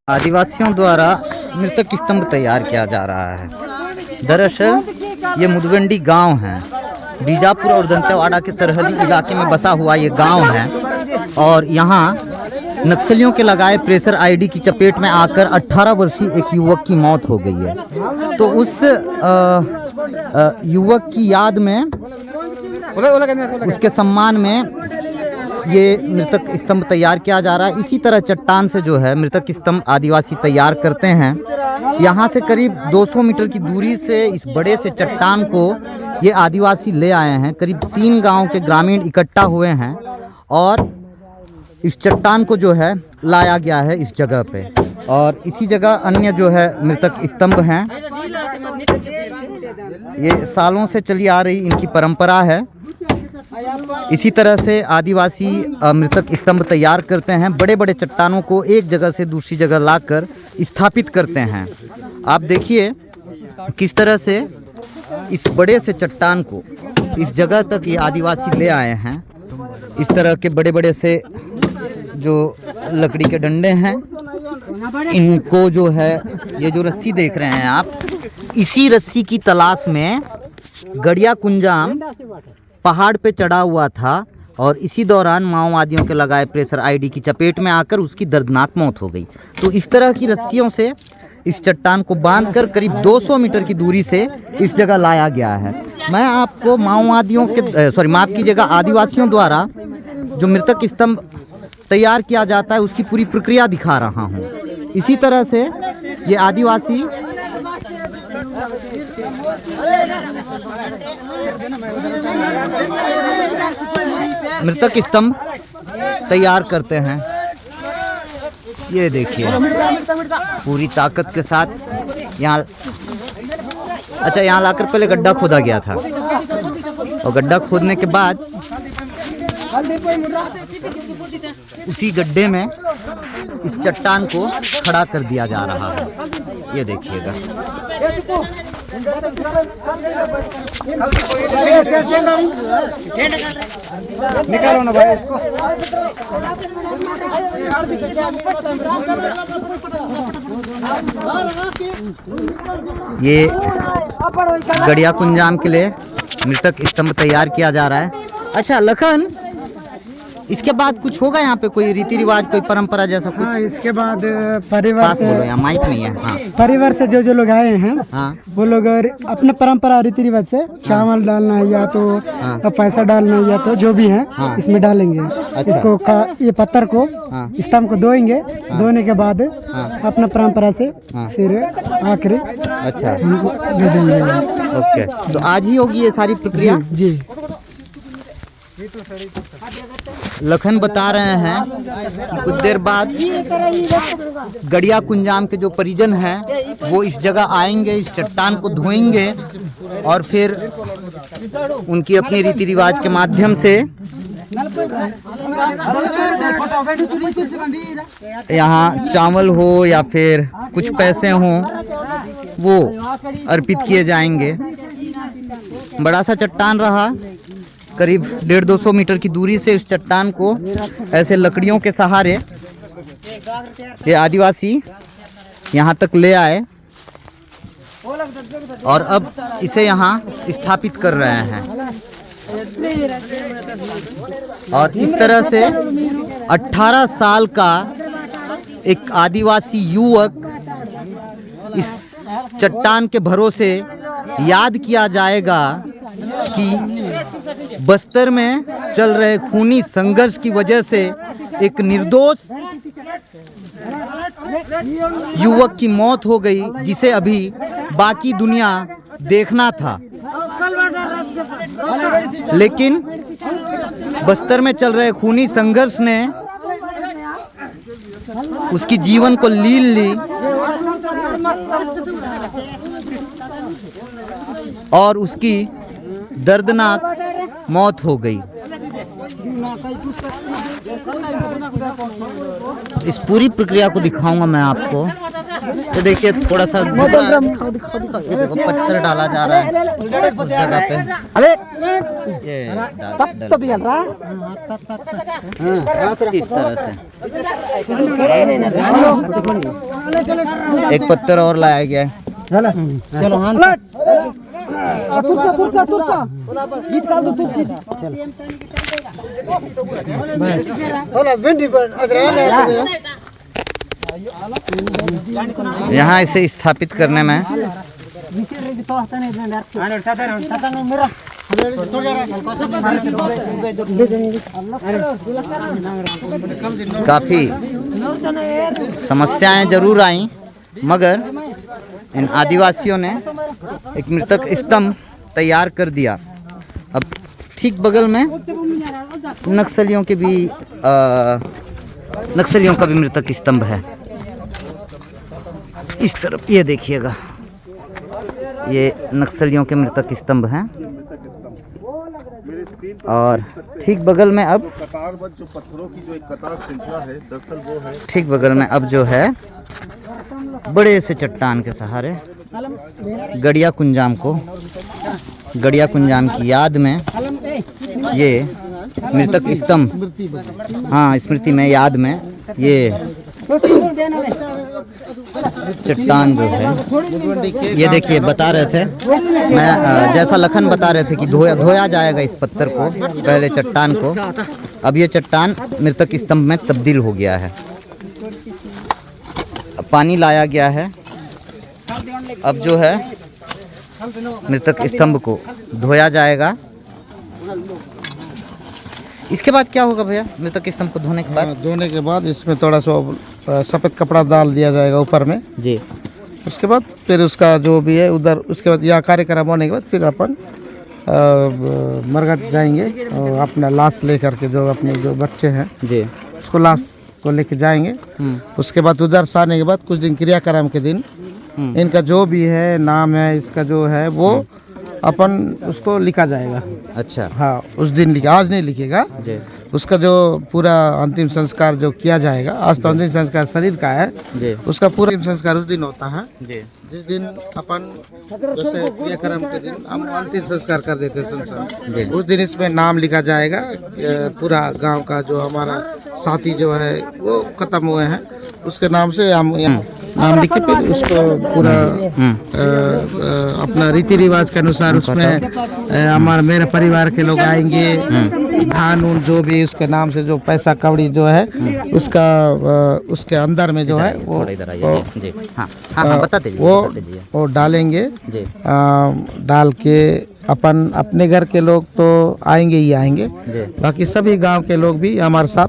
आदिवासियों द्वारा मृतक स्तंभ तैयार किया जा रहा है। दरअसल ये मुदगंडी गांव है, बीजापुर और दंतेवाड़ा के सरहदी इलाके में बसा हुआ ये गांव है और यहाँ नक्सलियों के लगाए प्रेशर आईडी की चपेट में आकर 18 वर्षीय एक युवक की मौत हो गई है। तो उस युवक की याद में, उसके सम्मान में ये मृतक स्तंभ तैयार किया जा रहा है। इसी तरह चट्टान से जो है मृतक स्तंभ आदिवासी तैयार करते हैं। यहाँ से करीब 200 मीटर की दूरी से इस बड़े से चट्टान को ये आदिवासी ले आए हैं। करीब 3 गांव के ग्रामीण इकट्ठा हुए हैं और इस चट्टान को जो है लाया गया है इस जगह पे। और इसी जगह अन्य जो है मृतक स्तंभ हैं। ये सालों से चली आ रही इनकी परंपरा है। इसी तरह से आदिवासी मृतक स्तंभ तैयार करते हैं। बड़े बड़े चट्टानों को एक जगह से दूसरी जगह लाकर स्थापित करते हैं। आप देखिए किस तरह से इस बड़े से चट्टान को इस जगह तक ये आदिवासी ले आए हैं। इस तरह के बड़े बड़े से जो लकड़ी के डंडे हैं, इनको जो है, ये जो रस्सी देख रहे हैं आप, इसी रस्सी की तलाश में गड़िया कुंजाम पहाड़ पे चढ़ा हुआ था और इसी दौरान माओवादियों के लगाए प्रेशर आईडी की चपेट में आकर उसकी दर्दनाक मौत हो गई। तो इस तरह की रस्सियों से इस चट्टान को बांधकर करीब 200 मीटर की दूरी से इस जगह लाया गया है। मैं आपको माओवादियों के माफ कीजिएगा, आदिवासियों द्वारा जो मृतक स्तंभ तैयार किया जाता है उसकी पूरी प्रक्रिया दिखा रहा हूँ। इसी तरह से ये आदिवासी मृतक स्तंभ तैयार करते हैं। ये देखिए पूरी ताकत के साथ यहाँ, अच्छा यहाँ लाकर पहले गड्ढा खोदा गया था और गड्ढा खोदने के बाद उसी गड्ढे में इस चट्टान को खड़ा कर दिया जा रहा है। ये देखिएगा, निकालो ना भाई इसको। ये गड़िया कुंजाम के लिए मृतक स्तंभ तैयार किया जा रहा है। अच्छा लखन, इसके बाद कुछ होगा यहाँ पे, कोई रीति रिवाज, कोई परंपरा जैसा कुछ? हाँ, इसके बाद परिवार से, बोलो, यहाँ माइक नहीं है। हाँ, परिवार से जो लोग आए हैं, हाँ, वो लोग अपने परंपरा रीति रिवाज से चावल डालना या तो पैसा डालना या तो जो भी है इसमें डालेंगे। अच्छा। इसको ये पत्थर को स्तंभ को धोएंगे। धोने के बाद अपना परंपरा से फिर आखिरी अच्छा दे देंगे। ओके, तो आज ही होगी ये सारी प्रक्रिया? जी। लखन बता रहे हैं कि कुछ देर बाद गड़िया कुंजाम के जो परिजन हैं वो इस जगह आएंगे, इस चट्टान को धोएंगे और फिर उनकी अपनी रीति रिवाज के माध्यम से यहाँ चावल हो या फिर कुछ पैसे हों वो अर्पित किए जाएंगे। बड़ा सा चट्टान रहा, करीब 150-200 मीटर की दूरी से इस चट्टान को ऐसे लकड़ियों के सहारे ये आदिवासी यहाँ तक ले आए और अब इसे यहाँ स्थापित कर रहे हैं। और इस तरह से 18 साल का एक आदिवासी युवक इस चट्टान के भरोसे याद किया जाएगा कि बस्तर में चल रहे खूनी संघर्ष की वजह से एक निर्दोष युवक की मौत हो गई, जिसे अभी बाकी दुनिया देखना था। लेकिन बस्तर में चल रहे खूनी संघर्ष ने उसकी जीवन को लील ली और उसकी दर्दनाक मौत हो गई। इस पूरी प्रक्रिया को दिखाऊंगा मैं आपको। तो देखिए थोड़ा सा दिखाओ, ये देखो पत्थर डाला जा रहा है उस जगह पे। ये इस तरह से एक पत्थर और लाया गया है। चलो यहाँ इसे स्थापित करने में काफी समस्याएं जरूर आई, मगर इन आदिवासियों ने एक मृतक स्तंभ तैयार कर दिया। अब ठीक बगल में नक्सलियों का भी मृतक स्तंभ है। इस तरफ ये देखिएगा, ये नक्सलियों के मृतक स्तंभ हैं। और ठीक बगल में अब कतारबद्ध जो पत्थरों की जो एक कतार श्रृंखला है, दरअसल वो है ठीक बगल में अब जो है बड़े से चट्टान के सहारे गड़िया कुंजाम की याद में ये मृतक स्तंभ, हाँ स्मृति में, याद में ये चट्टान जो है, ये देखिए बता रहे थे मैं, जैसा लखन बता रहे थे कि धोया जाएगा इस पत्थर को, पहले चट्टान को। अब ये चट्टान मृतक स्तंभ में तब्दील हो गया है। अब पानी लाया गया है। अब जो है मृतक स्तंभ को धोया जाएगा। इसके बाद क्या होगा भैया? मृतक स्तंभ को धोने के बाद इसमें थोड़ा सा सफ़ेद कपड़ा डाल दिया जाएगा ऊपर में जी। उसके बाद फिर उसका जो भी है उधर, उसके बाद यह कार्यक्रम होने के बाद फिर अपन मरघट जाएंगे और अपना लाश लेकर के, जो अपने जो बच्चे हैं जी, उसको लाश को लेके जाएंगे। उसके बाद उधर से आने के बाद कुछ दिन क्रियाक्रम के दिन इनका जो भी है नाम है, इसका जो है वो अपन उसको लिखा जाएगा। अच्छा, हाँ उस दिन लिखा, आज नहीं लिखेगा जी। उसका जो पूरा अंतिम संस्कार जो किया जाएगा, आज तो अंतिम संस्कार शरीर का है जी, उसका पूरा अंतिम संस्कार उस दिन होता है जी। जिस दिन अपन जैसे क्रियाक्रम के दिन हम अंतिम संस्कार कर देते हैं संसार, उस दिन इसमें नाम लिखा जाएगा। पूरा गांव का जो हमारा साथी जो है वो खत्म हुए हैं, उसके नाम से हम नाम लिख के फिर उसको पूरा अपना रीति रिवाज के अनुसार उसमें मेरे परिवार के लोग आएंगे, धान उन जो भी उसके नाम से जो पैसा कौड़ी जो है उसका उसके अंदर में जो है वो वो डालेंगे। डाल के अपन अपने घर के लोग तो आएंगे ही आएंगे, बाकी सभी गांव के लोग भी हमारे साथ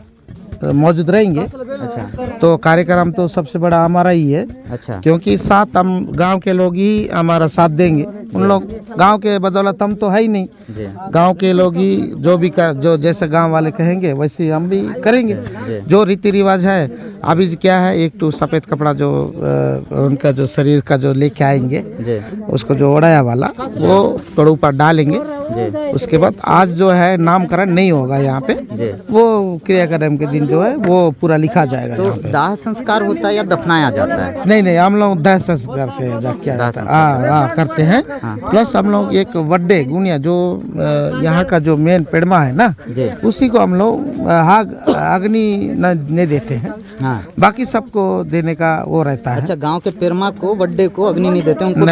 मौजूद रहेंगे। अच्छा, तो कार्यक्रम तो सबसे बड़ा हमारा ही है। अच्छा, क्योंकि साथ हम गांव के लोग ही हमारा साथ देंगे। उन लोग गांव के बदौलत हम तो है ही नहीं, गांव के लोग ही जो भी जो जैसे गांव वाले कहेंगे वैसे हम भी करेंगे। जो रीति रिवाज है अभी क्या है, एक तो सफ़ेद कपड़ा जो उनका जो शरीर का जो लेके आएंगे उसको जो ओढ़ाया वाला वो थोड़ा ऊपर डालेंगे। उसके बाद आज जो है नामकरण नहीं होगा यहाँ पे, वो क्रियाक्रम के दिन जो है वो पूरा लिखा जाएगा। तो दाह संस्कार होता है या दफनाया जाता है? नहीं, हम लोग दाह संस्कार करते हैं। प्लस हम लोग एक वड्डे गुनिया जो यहाँ का जो मेन पेड़मा है ना, उसी को हम लोग अग्नि नहीं देते हैं। बाकी सबको देने का वो रहता है। अच्छा, गांव के पेरमा को, वड्डे को अग्नि नहीं देते, उनको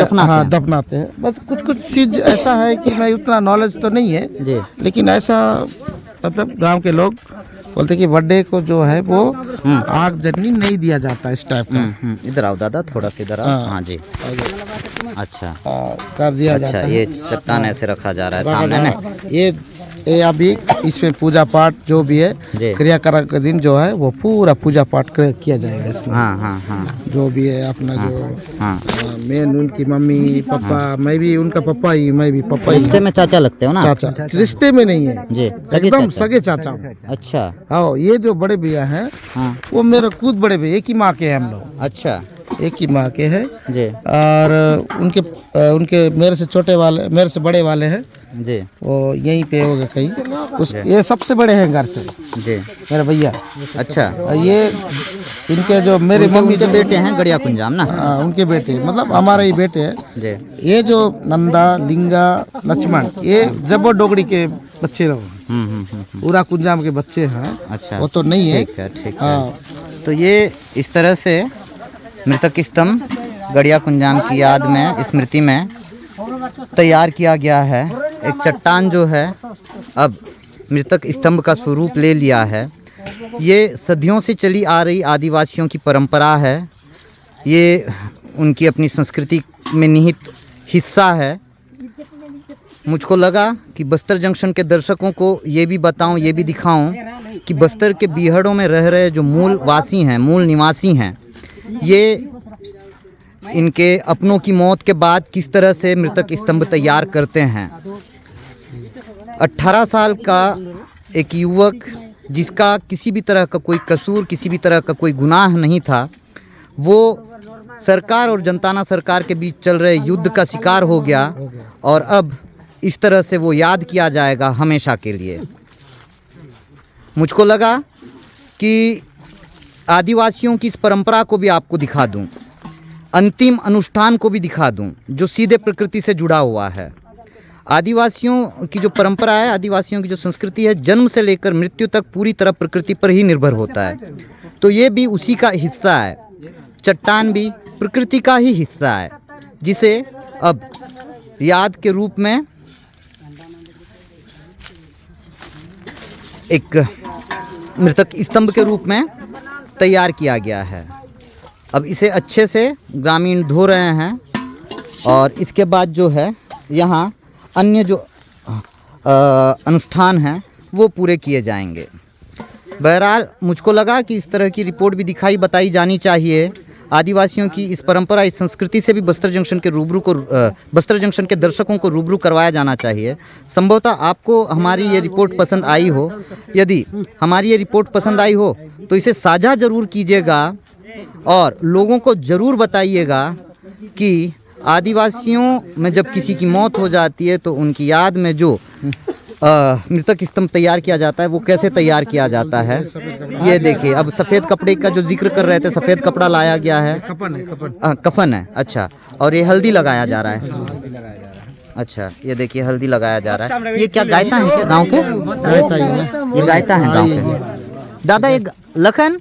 दफनाते हैं। बस कुछ चीज ऐसा है कि मैं उतना नॉलेज तो नहीं है जी, लेकिन ऐसा मतलब गांव के लोग बोलते कि वड्डे को जो है वो आग जलनी नहीं दिया जाता इस टाइप का। इधर आओ दादा, थोड़ा सा इधर आओ। हाँ जी, अच्छा कर दिया जाता है। ये चट्टान ऐसे रखा जा रहा है सामने ना, ये अभी इसमें पूजा पाठ जो भी है क्रियाक्रम के दिन जो है वो पूरा पूजा पाठ किया जाएगा इसमें। हाँ, जो भी है अपना जो मेन उनकी मम्मी पापा, मैं भी उनका पापा ही, मैं भी पापा ही। रिश्ते में चाचा लगते हो ना? चाचा रिश्ते में नहीं है जी, एकदम सगे चाचा। अच्छा, हाँ ये जो बड़े भैया हैं वो मेरे खुद बड़े भैया, एक ही माँ के हैं हम लोग। अच्छा, एक ही माँ के हैं। जी और उनके मेरे से छोटे वाले, मेरे से बड़े वाले हैं, जी वो यहीं पे होगा कहीं ये सबसे बड़े हैं घर से, जी। मेरे भैया। अच्छा, ये इनके जो मेरे मम्मी उनके बेटे हैं गड़िया कुंजाम ना? उनके बेटे, मतलब हमारे ही बेटे हैं। जी ये जो नंदा, लिंगा, लक्ष्मण, ये जबो डोगरी के बच्चे लोग, पूरा कुंजाम के बच्चे हैं। अच्छा, वो तो नहीं है। ठीक है, ठीक है। हाँ, तो ये इस तरह से मृतक स्तंभ गड़िया कुंजाम की याद में, स्मृति में तैयार किया गया है। एक चट्टान जो है अब मृतक स्तंभ का स्वरूप ले लिया है। ये सदियों से चली आ रही आदिवासियों की परंपरा है। ये उनकी अपनी संस्कृति में निहित हिस्सा है। मुझको लगा कि बस्तर जंक्शन के दर्शकों को ये भी बताऊं, ये भी दिखाऊं कि बस्तर के बीहड़ों में रह रहे जो मूल वासी हैं, मूल निवासी हैं, ये इनके अपनों की मौत के बाद किस तरह से मृतक स्तंभ तैयार करते हैं। 18 साल का एक युवक जिसका किसी भी तरह का कोई कसूर, किसी भी तरह का कोई गुनाह नहीं था, वो सरकार और जनताना सरकार के बीच चल रहे युद्ध का शिकार हो गया और अब इस तरह से वो याद किया जाएगा हमेशा के लिए। मुझको लगा कि आदिवासियों की इस परंपरा को भी आपको दिखा दूं, अंतिम अनुष्ठान को भी दिखा दूं, जो सीधे प्रकृति से जुड़ा हुआ है। आदिवासियों की जो परंपरा है, आदिवासियों की जो संस्कृति है, जन्म से लेकर मृत्यु तक पूरी तरह प्रकृति पर ही निर्भर होता है। तो ये भी उसी का हिस्सा है। चट्टान भी प्रकृति का ही हिस्सा है, जिसे अब याद के रूप में एक मृतक स्तंभ के रूप में तैयार किया गया है। अब इसे अच्छे से ग्रामीण धो रहे हैं और इसके बाद जो है यहाँ अन्य जो अनुष्ठान हैं वो पूरे किए जाएंगे। बहरहाल मुझको लगा कि इस तरह की रिपोर्ट भी दिखाई बताई जानी चाहिए। आदिवासियों की इस परंपरा, इस संस्कृति से भी बस्तर जंक्शन के दर्शकों को रूबरू करवाया जाना चाहिए। संभवतः आपको हमारी ये रिपोर्ट पसंद आई हो। यदि हमारी ये रिपोर्ट पसंद आई हो तो इसे साझा ज़रूर कीजिएगा और लोगों को ज़रूर बताइएगा कि आदिवासियों में जब किसी की मौत हो जाती है तो उनकी याद में जो मृतक स्तंभ तैयार किया जाता है वो कैसे तैयार किया जाता है। ये देखिए, अब सफ़ेद कपड़े का जो जिक्र कर रहे थे, सफ़ेद कपड़ा लाया गया है, कफन है। अच्छा, और ये हल्दी लगाया जा रहा है। अच्छा, ये देखिए हल्दी लगाया जा रहा है। ये क्या गायता है क्या गाँव के? ये गायता है गाँव के। दादा ये लखन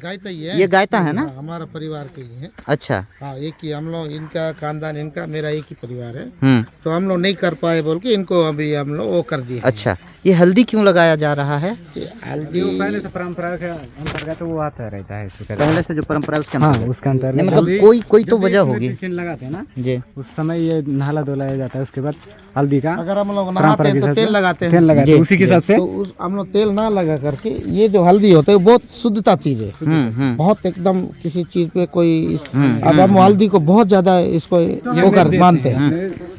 गायता ही है। ये गायता है ना? हमारा परिवार के ही है। अच्छा, हाँ, एक ही हम लोग, इनका खानदान, इनका मेरा एक ही परिवार है। तो हम लोग नहीं कर पाए बोल के इनको अभी हम लोग वो कर दिए। अच्छा, ये हल्दी क्यों लगाया जा रहा है? हल्दी पहले से परंपरा के अंतर्गत वो आता रहता है। पहले से जो परंपरा है उसके हाँ, अंतर्गत। उसका अंतर्गत मतलब कोई तो वजह होगी। चिन्ह लगाते हैं ना जी, उस समय ये नहाला धुलाया जाता है। उसके बाद हल्दी का अगर हम लोग नहाते हैं तो तेल लगाते हैं। हैं उसी के हिसाब से। तो हम लोग तेल ना लगा करके, ये जो हल्दी होता है बहुत शुद्धता चीज है। बहुत एकदम किसी चीज पे कोई, अब हम हल्दी को बहुत ज्यादा इसको वो कर मानते हैं।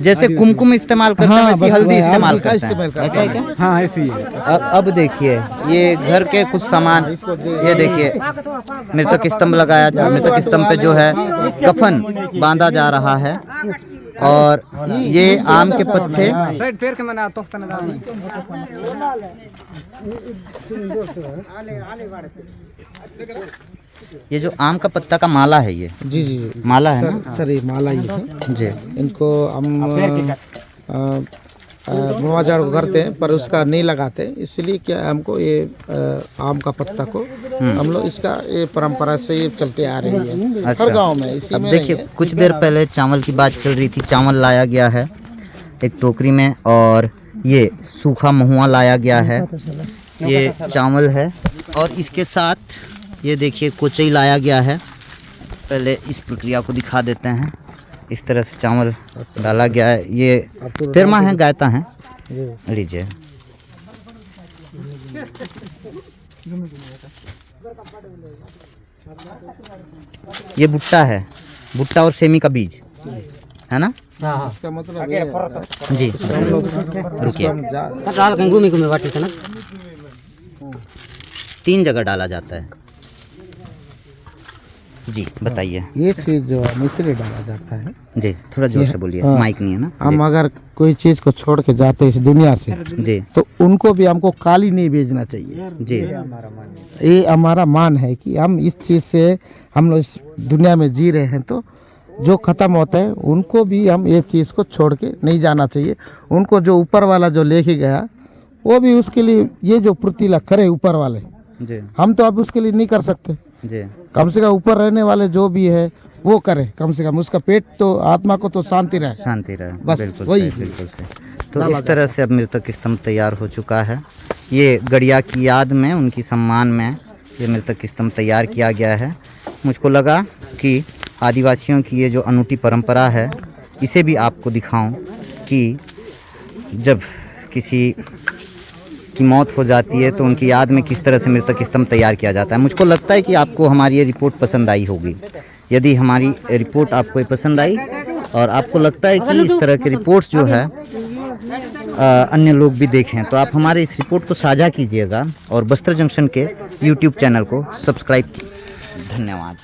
जैसे कुमकुम इस्तेमाल करते हैं वैसे हल्दी इस्तेमाल करते हैं। इस्तेमाल ऐसा है क्या? हाँ, ऐसी है। अब देखिए ये घर के कुछ सामान, ये देखिए मृतक स्तंभ मृतक स्तंभ पे जो है कफन बांधा जा रहा है और ये आम के पत्ते, ये जो आम का पत्ता का माला है, ये जी जी माला है ना? सर ये माला ही है जी। इनको हम मुआवजा करते हैं पर उसका नहीं लगाते, इसलिए क्या हमको ये आम का पत्ता को हम लोग इसका ये परंपरा से ये चलते आ रही है। अच्छा। हर गांव में इसी अब में देखिए, कुछ देर पहले चावल की बात चल रही थी। चावल लाया गया है एक टोकरी में और ये सूखा महुआ लाया गया है। ये चावल है और इसके साथ ये देखिए कोचई लाया गया है। पहले इस प्रक्रिया को दिखा देते हैं। इस तरह से चावल डाला गया है। ये तेरमा है, गायता है। लीजिए, ये भुट्टा है, भुट्टा और सेमी का बीज है ना? इसका मतलब ये है। जी, रुकिए। 3 जगह डाला जाता है। जी बताइए। ये चीज़ जो है मिस्त्री डाला जाता है। जी थोड़ा जोर से बोलिए, हाँ। माइक नहीं है ना। हम अगर कोई चीज़ को छोड़ के जाते हैं इस दुनिया से, जी तो उनको भी हमको काली नहीं भेजना चाहिए। जी ये हमारा मान है कि हम इस चीज़ से, हम लोग इस दुनिया में जी रहे हैं, तो जो ख़त्म होता है उनको भी हम ये चीज़ को छोड़ के नहीं जाना चाहिए। उनको जो ऊपर वाला जो लेके गया, वो भी उसके लिए ये जो पूर्तिला करे ऊपर वाले, जी हम तो अब उसके लिए नहीं कर सकते। जी कम से कम ऊपर रहने वाले जो भी है वो करे, कम से कम उसका पेट तो, आत्मा को तो शांति रहे। शांति रहे, बस बिल्कुल वही। सही, बिल्कुल सही। तो इस तरह से अब मृतक स्तंभ तैयार हो चुका है। ये गड़िया की याद में, उनकी सम्मान में ये मृतक स्तंभ तैयार किया गया है। मुझको लगा कि आदिवासियों की ये जो अनूठी परंपरा है, इसे भी आपको दिखाऊं कि जब किसी की मौत हो जाती है तो उनकी याद में किस तरह से मृतक स्तंभ तैयार किया जाता है। मुझको लगता है कि आपको हमारी ये रिपोर्ट पसंद आई होगी। यदि हमारी रिपोर्ट आपको पसंद आई और आपको लगता है कि इस तरह की रिपोर्ट्स जो है अन्य लोग भी देखें, तो आप हमारे इस रिपोर्ट को साझा कीजिएगा और बस्तर जंक्शन के YouTube चैनल को सब्सक्राइब कीजिए। धन्यवाद।